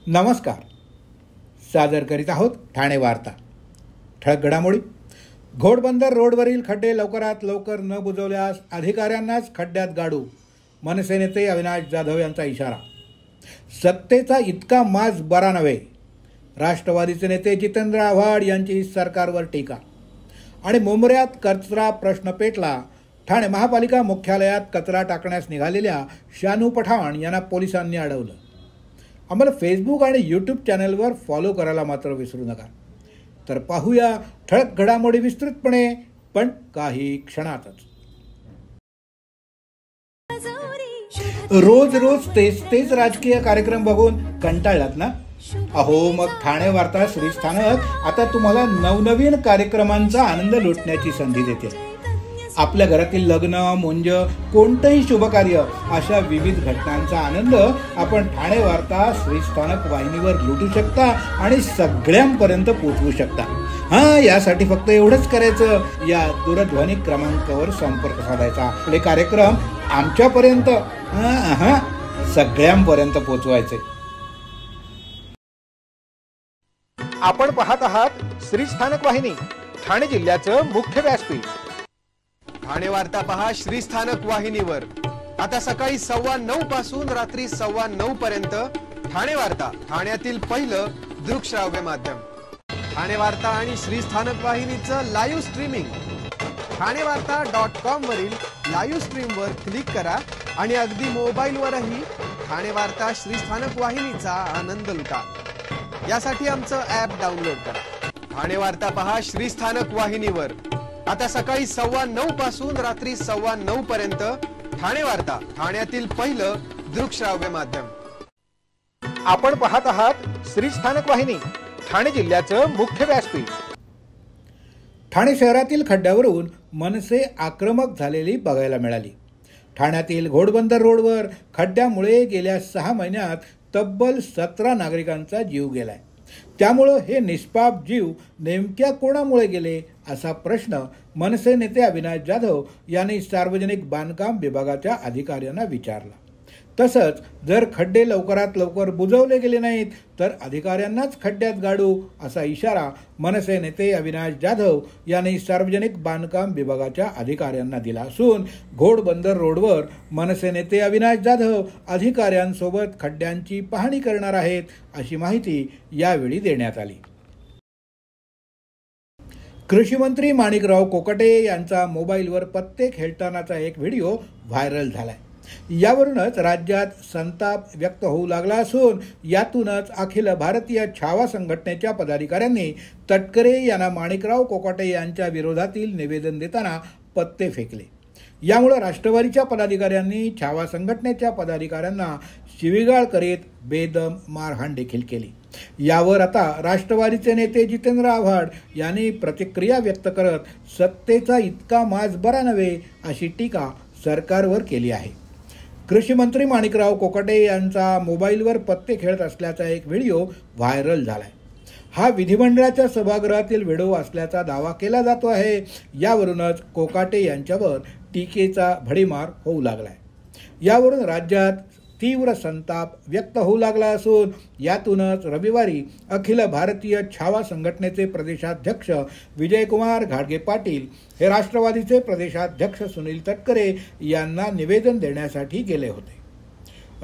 नमस्कार. सादर करीत आहोत ठाणे वार्ता. ठळक घडामोडी. घोडबंदर रोडवरील खड्डे लवकरात लवकर न बुजवल्यास अधिकाऱ्यांनाच खड्ड्यात गाडू, मनसे नेते अविनाश जाधव यांचा इशारा. सत्तेचा इतका माज बरा नव्हे, राष्ट्रवादीचे नेते जितेंद्र आव्हाड यांची सरकारवर टीका. आणि मुंबऱ्यात कचरा प्रश्न पेटला. ठाणे महापालिका मुख्यालयात कचरा टाकण्यास निघालेल्या शानू पठाण यांना पोलिसांनी अडवलं. आम्हाला फेसबुक आणि यूट्यूब चॅनलवर फॉलो करायला मात्र विसरू नका. तर पाहूया ठळक घडामोडी विस्तृतपणे, पण काही क्षणातच. रोज रोज तेच राजकीय कार्यक्रम बघून कंटाळलात ना? अहो, मग ठाणे वार्ता श्रीस्थानक आता तुम्हाला नवनवीन कार्यक्रमांचा आनंद लुटण्याची संधी देते. आपल्या घरातील लग्न, मुंज, कोणतंही शुभकार्य अशा विविध घटनांचा आनंद आपण ठाणे वार्ता श्रीस्थानक वाहिनीवर लुटू शकता आणि सगळ्यांपर्यंत पोहोचवू शकता. यासाठी फक्त एवढंच करायचं, या दूरध्वनी क्रमांकावर संपर्क साधायचा. आपले कार्यक्रम आमच्यापर्यंत सगळ्यांपर्यंत पोहोचवायचे. आपण पाहत आहात श्रीस्थानक वाहिनी, ठाणे जिल्ह्याचं मुख्य व्यासपीठ. ठाणे वार्ता पहा श्रीस्थानक वाहिनीवर. आता सकाळी 9:15 पासून रात्री 9:15 पर्यंत ठाणे वार्ता, ठाण्यातील पहिलं दृकश्राव्य माध्यम. ठाणे वार्ता आणि श्रीस्थानक वाहिनीचं लाईव्ह स्ट्रीमिंग. ठाणेवार्ता.com वरील लाईव्ह स्ट्रीमवर क्लिक करा आणि अगदी मोबाईलवरही ठाणे वार्ता श्रीस्थानक वाहिनीचा आनंद लुटा. यासाठी आमचं ॲप डाउनलोड करा. ठाणे वार्ता पहा श्रीस्थानक वाहिनीवर. आता सकाळी 9:15 पासून रात्री 9:15 पर्यंत ठाणे वार्ता, ठाण्यातील पहिलं दृकश्राव्य माध्यम. आपण पाहत आहात श्रीस्थानक वाहिनी, ठाणे जिल्ह्याचं मुख्य व्यासपीठ. ठाणे शहरातील खड्ड्यावरून मनसे आक्रमक झालेली बघायला मिळाली. ठाण्यातील घोडबंदर रोडवर खड्ड्यामुळे गेल्या 6 महिन्यात तब्बल 17 नागरिकांचा जीव गेलाय. त्यामुळं हे निष्पाप जीव नेमक्या कोणामुळे गेले असा प्रश्न मनसे नेते अविनाश जाधव यांनी सार्वजनिक बांधकाम विभागाच्या अधिकाऱ्यांना विचारला. तसंच जर खड्डे लवकरात लवकर बुजवले गेले नाहीत तर अधिकाऱ्यांनाच खड्ड्यात गाडू असा इशारा मनसे नेते अविनाश जाधव यांनी सार्वजनिक बांधकाम विभागाच्या अधिकाऱ्यांना दिला असून घोडबंदर रोडवर मनसे नेते अविनाश जाधव अधिकाऱ्यांसोबत खड्ड्यांची पाहणी करणार आहेत अशी माहिती यावेळी देण्यात आली. कृषी मंत्री माणिकराव कोकाटे यांचा मोबाईलवर पत्ते खेळतानाचा एक व्हिडिओ व्हायरल झालाय. यावरूनच राज्यात संताप व्यक्त होऊ लागला असून यातूनच अखिल भारतीय छावा संघटनेच्या पदाधिकाऱ्यांनी तटकरे यांना माणिकराव कोकाटे यांच्या विरोधातील निवेदन देताना पत्ते फेकले. यामुळे राष्ट्रवादीच्या पदाधिकाऱ्यांनी छावा संघटनेच्या पदाधिकाऱ्यांना शिवीगाळ करीत बेदम मारहाण देखील केली. यावर आता राष्ट्रवादीचे नेते जितेंद्र आव्हाड यांनी प्रतिक्रिया व्यक्त करत सत्तेचा इतका माज बरा नव्हे अशी टीका सरकारवर केली आहे. कृषी मंत्री माणिकराव कोकाटे यांचा मोबाईलवर पत्ते खेळत असल्याचा एक व्हिडिओ व्हायरल झालाय. हा विधिमंडळाच्या सभागृहातील व्हिडिओ असल्याचा दावा केला जातो आहे. यावरूनच कोकाटे यांच्यावर टीकेचा भडीमार होऊ लागलाय. यावरून राज्यात तीव्र संताप व्यक्त होऊ लागला असून यातूनच रविवारी अखिल भारतीय छावा संघटनेचे प्रदेशाध्यक्ष विजयकुमार घाडगे पाटील हे राष्ट्रवादीचे प्रदेशाध्यक्ष सुनील तटकरे यांना निवेदन देण्यासाठी गेले होते.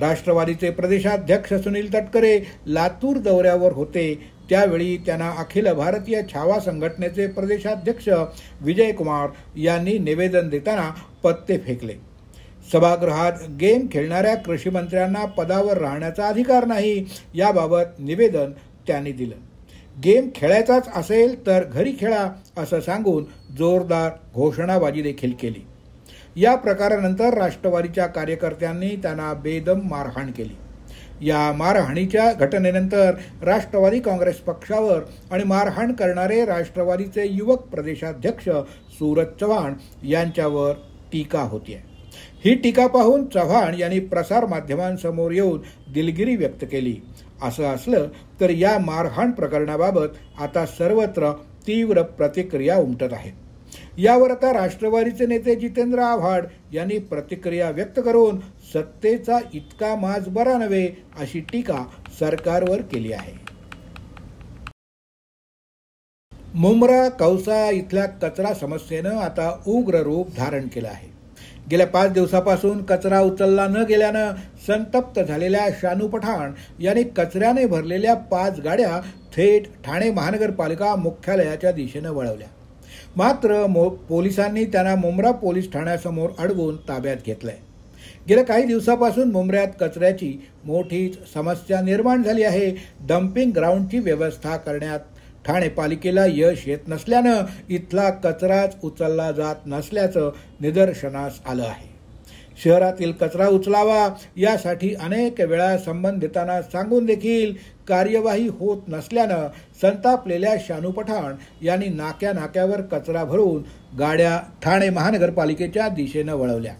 राष्ट्रवादीचे प्रदेशाध्यक्ष सुनील तटकरे लातूर दौऱ्यावर होते. त्यावेळी त्यांना अखिल भारतीय छावा संघटनेचे प्रदेशाध्यक्ष विजयकुमार यांनी निवेदन देताना पत्ते फेकले. सभागृहात गेम खेळणाऱ्या कृषी मंत्र्यांना पदावर राहण्याचा अधिकार नाही याबाबत निवेदन त्यांनी दिलं. गेम खेळायचाच असेल तर घरी खेळा असं सांगून जोरदार घोषणाबाजी देखील केली. या प्रकारानंतर राष्ट्रवादीच्या कार्यकर्त्यांनी त्यांना बेदम मारहाण केली. या मारहाणीच्या घटनेनंतर राष्ट्रवादी काँग्रेस पक्षावर आणि मारहाण करणारे राष्ट्रवादीचे युवक प्रदेशाध्यक्ष सूरज चव्हाण यांच्यावर टीका होतीये. ही टीका पाहून चव्हाण यांनी प्रसार माध्यमांसमोर येऊन दिलगिरी व्यक्त केली. असं असलं तर या मारहाण प्रकरणाबाबत आता सर्वत्र तीव्र प्रतिक्रिया उमटत आहेत. यावर आता राष्ट्रवादीचे नेते जितेंद्र आव्हाड यांनी प्रतिक्रिया व्यक्त करून सत्तेचा इतका माज बरा नव्हे अशी टीका सरकारवर केली आहे. मुंब्रा कौसा इथल्या कचरा समस्येनं आता उग्र रूप धारण केलं आहे. गेल्या 5 दिवसापासून कचरा उचलला न गेल्यानं संतप्त झालेल्या शानू पठाण यांनी कचऱ्याने भरलेल्या 5 गाड्या थेट ठाणे महानगरपालिका मुख्यालयाच्या दिशेनं वळवल्या. मात्र पोलिसांनी त्यांना मुंब्रा पोलीस ठाण्यासमोर अडवून ताब्यात घेतलंय. गेल्या काही दिवसापासून मुंब्र्यात कचऱ्याची मोठीच समस्या निर्माण झाली आहे. डम्पिंग ग्राउंडची व्यवस्था करण्यात ठाणे पालिकेला यश येत नसल्यानं इथला कचराच उचलला जात नसल्याचं निदर्शनास आलं आहे. शहरातील कचरा उचलावा यासाठी अनेक वेळा संबंधितांना सांगून देखील कार्यवाही होत नसल्यानं संतापलेल्या शानू पठाण यांनी नाक्यावर कचरा भरून गाड्या ठाणे महानगरपालिकेच्या दिशेनं वळवल्या.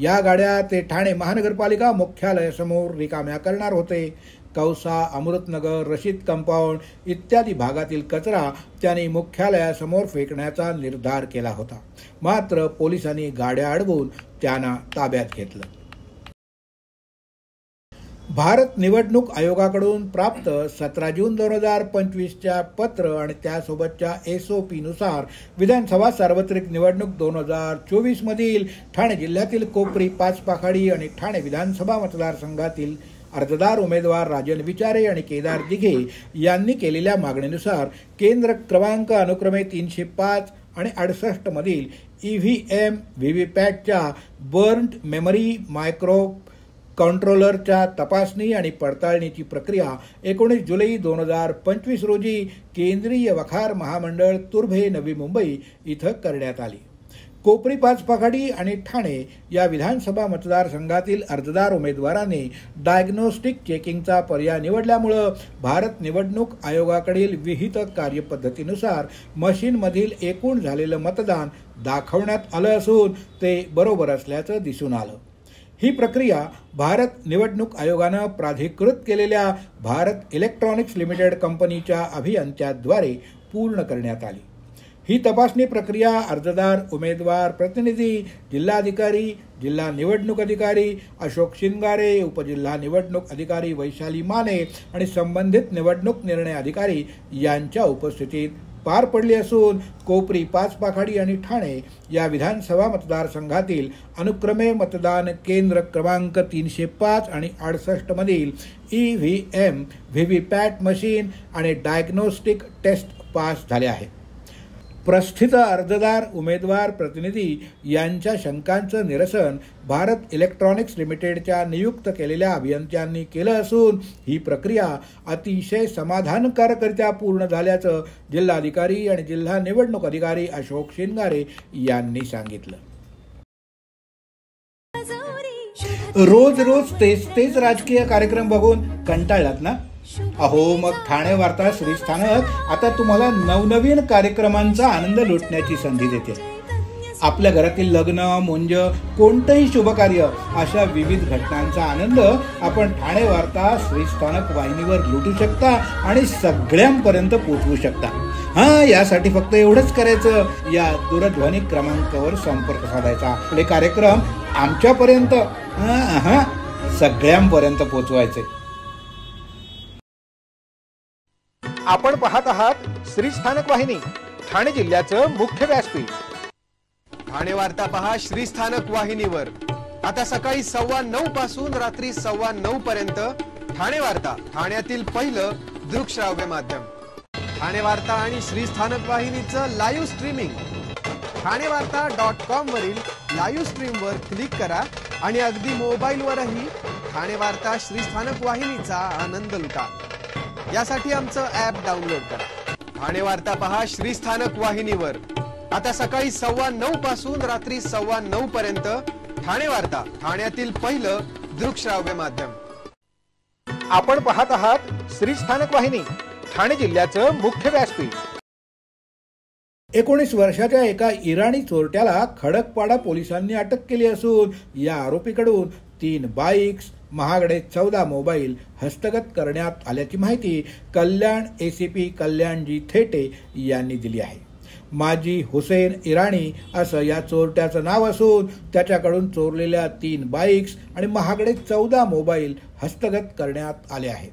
या गाड्या ते ठाणे महानगरपालिका मुख्यालयासमोर रिकाम्या करणार होते. कौसा, अमृतनगर, रशीद कंपाऊंड इत्यादी भागातील कचरा त्यांनी मुख्यालयासमोर फेकण्याचा निर्धार केला होता. मात्र पोलिसांनी गाड्या अडवून त्यांना ताब्यात घेतलं. भारत निवडणूक आयोगाकडून प्राप्त 17 जून 2025च्या पत्र आणि त्यासोबतच्या SOP नुसार विधानसभा सार्वत्रिक निवडणूक 2024 मधील ठाणे जिल्ह्यातील कोपरी, पाचपाखाडी आणि ठाणे विधानसभा मतदारसंघातील अर्जदार उमेदवार राजन विचारे आणि केदार दिघे यांनी केलेल्या मागणीनुसार केंद्र क्रमांक अनुक्रमे 305 आणि 68 मधील EVM व्हीव्हीपॅटच्या बर्न्ड मेमरी मायक्रो कंट्रोलरच्या तपासणी आणि पडताळणीची प्रक्रिया 19 जुलै 2025 रोजी केंद्रीय वखार महामंडळ तुर्भे, नवी मुंबई इथं करण्यात आली. कोपरी, पाचपाखाडी आणि ठाणे या विधानसभा मतदारसंघातील अर्जदार उमेदवारांनी डायग्नोस्टिक चेकिंगचा पर्याय निवडल्यामुळे भारत निवडणूक आयोगाकडील विहित कार्यपद्धतीनुसार मशीनमधील एकूण झालेलं मतदान दाखवण्यात आलं असून ते बरोबर असल्याचं दिसून आलं. ही प्रक्रिया भारत निवडणूक आयोगानं प्राधिकृत केलेल्या भारत इलेक्ट्रॉनिक्स लिमिटेड कंपनीच्या अभियंत्याद्वारे पूर्ण करण्यात आली. ही तपासणी प्रक्रिया अर्जदार उमेदवार प्रतिनिधी, जिल्हाधिकारी, जिल्हा निवडणूक अधिकारी अशोक शिंगारे, उपजिल्हा निवडणूक अधिकारी वैशाली माने आणि संबंधित निवडणूक निर्णय अधिकारी यांच्या उपस्थितीत पार पडली असून कोपरी, पाचपाखाडी आणि ठाणे या विधानसभा मतदारसंघातील अनुक्रमे मतदान केंद्र क्रमांक 305 आणि 68 मधील EVM व्हीव्हीपॅट मशीन आणि डायग्नोस्टिक टेस्ट पास झाले आहे. प्रस्थित अर्जदार उमेदवार प्रतिनिधी यांच्या शंकांचं निरसन भारत इलेक्ट्रॉनिक्स लिमिटेडच्या नियुक्त केलेल्या अभियंत्यांनी केलं असून ही प्रक्रिया अतिशय समाधानकारकरित्या पूर्ण झाल्याचं जिल्हाधिकारी आणि जिल्हा निवडणूक अधिकारी अशोक शिंगारे यांनी सांगितलं. रोज तेच राजकीय कार्यक्रम बघून कंटाळलात ना? अहो, मग ठाणे वार्ता श्रीस्थानक आता तुम्हाला नवनवीन कार्यक्रमांचा आनंद लुटण्याची संधी देते. आपल्या घरातील लग्न, मुंज, कोणतंही शुभकार्य अशा विविध घटनांचा आनंद आपण ठाणे वार्ता श्रीस्थानक वाहिनीवर लुटू शकता आणि सगळ्यांपर्यंत पोहोचवू शकता. यासाठी फक्त एवढंच करायचं, या दूरध्वनी क्रमांकावर संपर्क साधायचा. आपले कार्यक्रम आमच्यापर्यंत सगळ्यांपर्यंत पोहोचवायचे. आपण पाहत आहात श्रीस्थानक वाहिनी, ठाणे जिल्ह्याचं मुख्य व्यासपीठ. ठाणे वार्ता पहा श्रीस्थानक वाहिनीवर. आता सकाळी 9:15 पासून रात्री 9:15 पर्यंत ठाणे वार्ता, ठाण्यातील पहिलं दृकश्राव्य माध्यम. ठाणे वार्ता आणि श्रीस्थानक वाहिनीचं लाईव्ह स्ट्रीमिंग ठाणेवार्ता.com वरील लाईव्ह स्ट्रीमवर क्लिक करा आणि अगदी मोबाईलवरही ठाणे वार्ता श्रीस्थानक वाहिनीचा आनंद लुटा. यासाठी आमचं ॲप डाउनलोड करा. ठाणे वार्ता पहा श्रीस्थानक वाहिनीवर. आता सकाळी 9:15 पासून रात्री 9:15 पर्यंत ठाणे वार्ता, ठाण्यातील पहिलं दृकश्राव्य माध्यम. आपण पाहत आहात श्रीस्थानक वाहिनी, ठाणे जिल्ह्याचं मुख्य व्यासपीठ. 19 वर्षाच्या एका इराणी चोरट्याला खडकपाडा पोलिसांनी अटक केली असून या आरोपीकडून 3 बाईक्स, महागडे 14 मोबाईल हस्तगत करण्यात आल्याची माहिती कल्याण ACP कल्याणजी थेटे यांनी दिली आहे. माजी हुसेन इराणी असं या चोरट्याचं नाव असून त्याच्याकडून चोरलेल्या 3 बाईक्स आणि महागडे 14 मोबाईल हस्तगत करण्यात आले आहेत।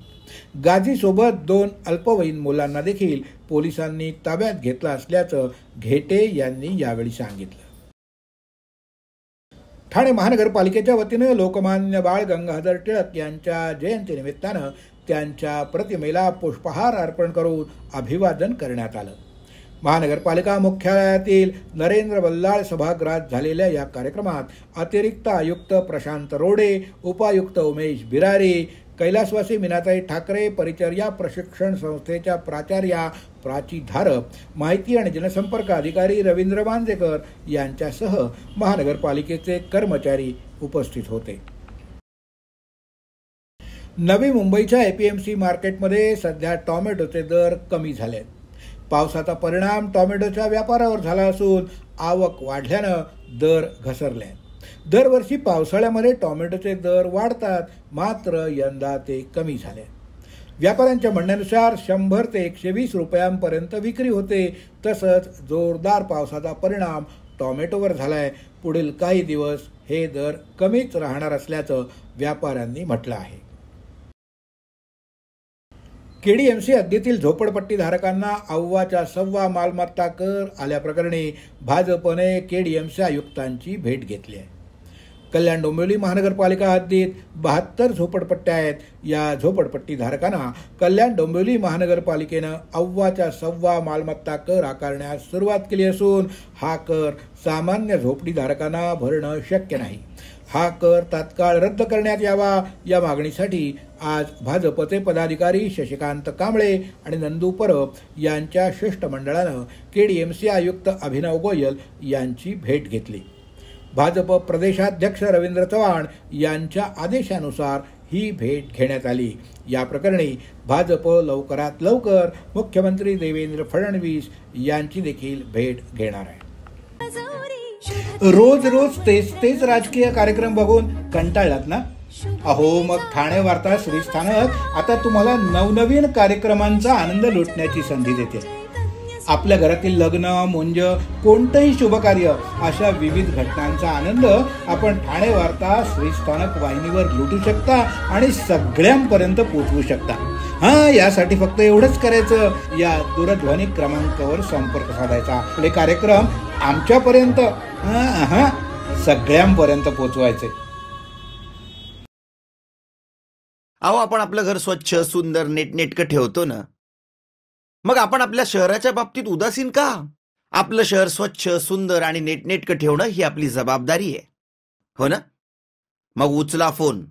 गाझीसोबत 2 अल्पवयीन मुलांना देखील पोलिसांनी ताब्यात घेतलं असल्याचं घेटे यांनी यावेळी सांगितलं। ठाणे महानगरपालिकेच्या वतीनं लोकमान्य बाळ गंगाधर टिळक यांच्या जयंतीनिमित्तानं त्यांच्या प्रतिमेला पुष्पहार अर्पण करून अभिवादन करण्यात आलं। महानगरपालिका मुख्यालयातील नरेंद्र बल्लाळ सभागृहात झालेल्या या कार्यक्रमात अतिरिक्त आयुक्त प्रशांत रोडे, उपायुक्त उमेश बिरारी, कैलासवासी मीनाताई ठाकरे, परिचर्या प्रशिक्षण संस्थेच्या प्राचार्या प्राची धारप, माहिती आणि जनसंपर्क अधिकारी रवींद्र मांजेकर यांच्यासह महानगरपालिकेचे कर्मचारी उपस्थित होते। नवी मुंबईच्या एपीएमसी मार्केटमध्ये सध्या टोमॅटोचे दर कमी झालेत। पावसाचा परिणाम टोमॅटोच्या व्यापारावर झाला असून आवक वाढल्यानं दर घसरले। दरवर्षी पावसाळ्यामध्ये टोमॅटोचे दर वाढतात, मात्र यंदा ते कमी झाले। व्यापाऱ्यांच्या म्हणण्यानुसार 100 ते 120 रुपयांपर्यंत विक्री होते। तसंच जोरदार पावसाचा परिणाम टोमॅटोवर झालाय। पुढील काही दिवस हे दर कमीच राहणार असल्याचं व्यापाऱ्यांनी म्हटलं आहे। केडीएमसी हद्दीतील झोपडपट्टीधारकांना अव्वाच्या सव्वा मालमत्ता कर आल्याप्रकरणी भाजपने केडीएमसी आयुक्तांची भेट घेतली आहे। कल्याण डोंबिवली महानगरपालिका हद्दीत 72 झोपडपट्ट्या आहेत। या झोपडपट्टीधारकांना कल्याण डोंबिवली महानगरपालिकेनं अव्वाच्या सव्वा मालमत्ता कर आकारण्यास सुरुवात केली असून हा कर सामान्य झोपडीधारकांना भरणं शक्य नाही। हा कर तात्काळ रद्द करण्यात यावा या मागणीसाठी आज भाजपचे पदाधिकारी शशिकांत कांबळे आणि नंदू परब यांच्या शिष्टमंडळानं केडीएमसी आयुक्त अभिनव गोयल यांची भेट घेतली। भाजप प्रदेशाध्यक्ष रवींद्र चव्हाण यांच्या आदेशानुसार ही भेट घेण्यात आली। या प्रकरणी भाजप लवकरात लवकर मुख्यमंत्री देवेंद्र फडणवीस यांची देखील भेट घेणार आहे। रोज रोज तेच राजकीय कार्यक्रम बघून कंटाळलात ना? अहो, मग ठाणे वार्ता श्रीस्थानक आता तुम्हाला नवनवीन कार्यक्रमांचा आनंद लुटण्याची संधी देते। आपल्या घरातील लग्न, मुंज, कोणतंही शुभकार्य अशा विविध घटनांचा आनंद आपण ठाणे वार्ता श्रीस्थानक वाहिनीवर लुटू शकता आणि सगळ्यांपर्यंत पोहोचवू शकता। यासाठी फक्त एवढंच करायचं, या दूरध्वनी क्रमांकावर संपर्क साधायचा। आपले कार्यक्रम आमच्यापर्यंत सगळ्यांपर्यंत पोहोचवायचे। अहो, आपण आपलं घर स्वच्छ, सुंदर, नीटनेटकं ठेवतो ना, मग आपण आपल्या शहराच्या बाबतीत उदासीन का? आपलं शहर स्वच्छ, सुंदर आणि नीटनेटकं ठेवणं ही आपली जबाबदारी आहे, हो ना? मग उचला फोन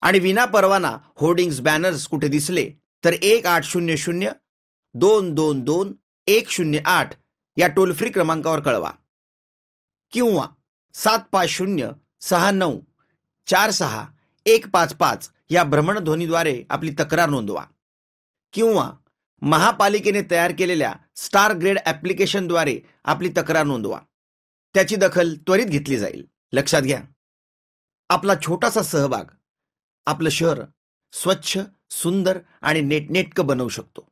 आणि विना परवाना होर्डिंग्स, बॅनर्स कुठे दिसले तर 1800-222-108 या टोल फ्री क्रमांकावर कळवा किंवा 75069464155 या भ्रमणध्वनीद्वारे आपली तक्रार नोंदवा किंवा महापालिकेने तयार केलेल्या स्टार ग्रेड ॲप्लिकेशनद्वारे आपली तक्रार नोंदवा। त्याची दखल त्वरित घेतली जाईल। लक्षात घ्या, आपला छोटासा सहभाग आपलं शहर स्वच्छ, सुंदर आणि नीटनेटकं बनवू शकतो।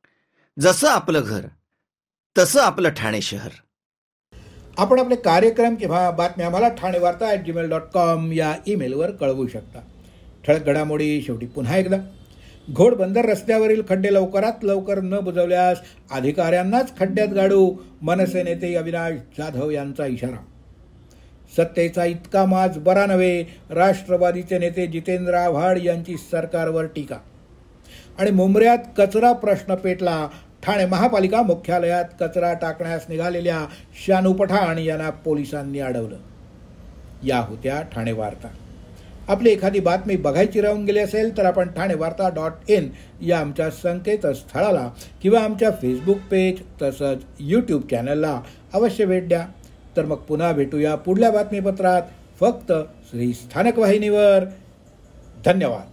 जसं आपलं घर तसं आपलं ठाणे शहर। आपण आपले कार्यक्रम किंवा बातम्या आम्हाला ठाणेवार्ता@gmail.com या ईमेलवर कळवू शकता। ठळक घडामोडी शेवटी पुन्हा एकदा, घोडबंदर रस्त्यावरील खड्डे लवकरात लवकर न बुजवल्यास अधिकाऱ्यांनाच खड्ड्यात गाडू, मनसे नेते अविनाश जाधव यांचा इशारा। सत्तेचा इतका माज बरा नव्हे, राष्ट्रवादीचे नेते जितेंद्र आव्हाड यांची सरकारवर टीका। आणि मुंबऱ्यात कचरा प्रश्न पेटला, ठाणे महापालिका मुख्यालयात कचरा टाकण्यास निघालेल्या शानू पठाण यांना पोलिसांनी अडवलं। या होत्या ठाणे वार्ता। आपली एखादी बातमी बघायची राहून गेली असेल तर आपण ठाणेवार्ता.in या आमच्या संकेतस्थळाला किंवा आमच्या फेसबुक पेज तसंच यूट्यूब चॅनलला अवश्य भेट द्या। तर मग पुन्हा भेटूया पुढल्या बातमीपत्रात, फक्त श्री स्थानक वाहिनीवर। धन्यवाद।